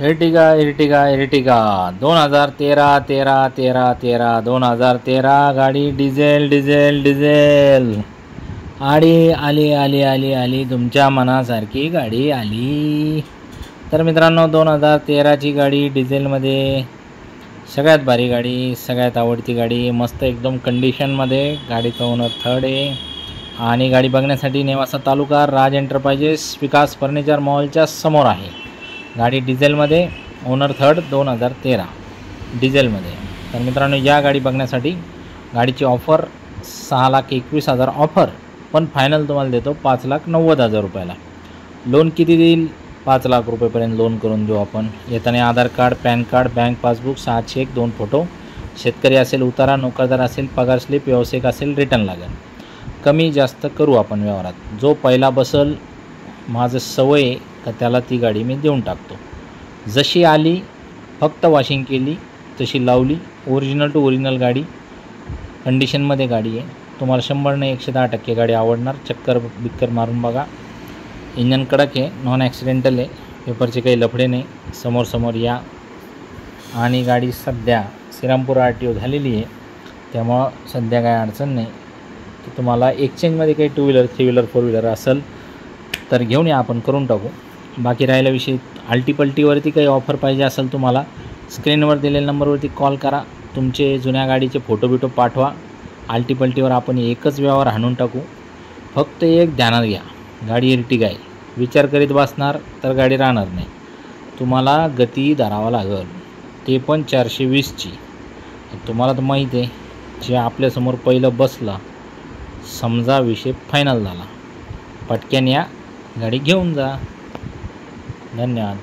Ertiga 2013 गाडी diesel आली तुमच्या मनासारखी गाडी आली। तर मित्रांनो 2013ची गाडी डिझेलमध्ये सगळ्यात भारी गाडी, सगळ्यात आवडती गाडी, मस्त एकदम कंडिशनमध्ये। गाडीचा ओनर थर्ड आहे आणि गाडी बघण्यासाठी नेवासा तालुका राज एंटरप्राइजेस विकास फर्निचर मॉलच्या समोर आहे। गाडी डिझेलमध्ये, ओनर थर्ड, 2013 डिझेलमध्ये। तर मित्रांनो या गाडी बघण्यासाठी गाडीची ऑफर 6,21,000 ऑफर, पण फायनल तुम्हाला देतो 5,90,000 रुपयाला। लोन किती देईल? 5 लाख रुपयेपर्यंत लोन करून देऊ आपण। येताना Aadhaar card, PAN card, bank passbook, 6 cheque, 2 photo, शेतकरी असेल उतारा, नोकरदार असेल पगार स्लिप, व्यावसायिक असेल रिटर्न लागेल। कमी जास्त करू आपण व्यवहारात। जो पहिला बसल, माझं सवय का त्याला ती गाडी मी देऊन टाकतो। जशी आली फक्त वॉशिंग केली तशी लावली, ओरिजिनल टू ओरिजिनल गाडी कंडिशनमध्ये गाडी आहे। तुम्हाला 100 नाही 110% गाडी आवडणार। चक्कर बिक्कर मारून बघा, इंजन कडक आहे, नॉन ॲक्सिडेंटल आहे, पेपरचे काही लफडे नाही। समोर या। आणि गाडी सध्या श्रीरामपूर RTO झालेली आहे, त्यामुळं सध्या काही अडचण नाही की तुम्हाला एक्सचेंजमध्ये काही 2 व्हीलर 3 व्हीलर 4 व्हीलर असेल तर घेऊन या, आपण करून टाकू। बाकी राहिला विषय आल्टीपल्टीवरती काही ऑफर पाहिजे असेल तुम्हाला, स्क्रीनवर दिलेल्या नंबरवरती कॉल करा, तुमचे जुन्या गाडीचे फोटो बिटो पाठवा। आल्टीपल्टीवर आपण एकच व्यवहार हाणून टाकू। फक्त एक ध्यानात घ्या, गाडी एर्टिगा आहे, विचार करीत बसणार तर गाडी राहणार नाही। तुम्हाला गती धरावा लागेल, ते पण 420ची। तुम्हाला तर माहीत आहे, जे आपल्यासमोर पहिलं बसला समजा विषय फायनल झाला, पटक्यान या, गाडी घेऊन जा। धन्यवाद।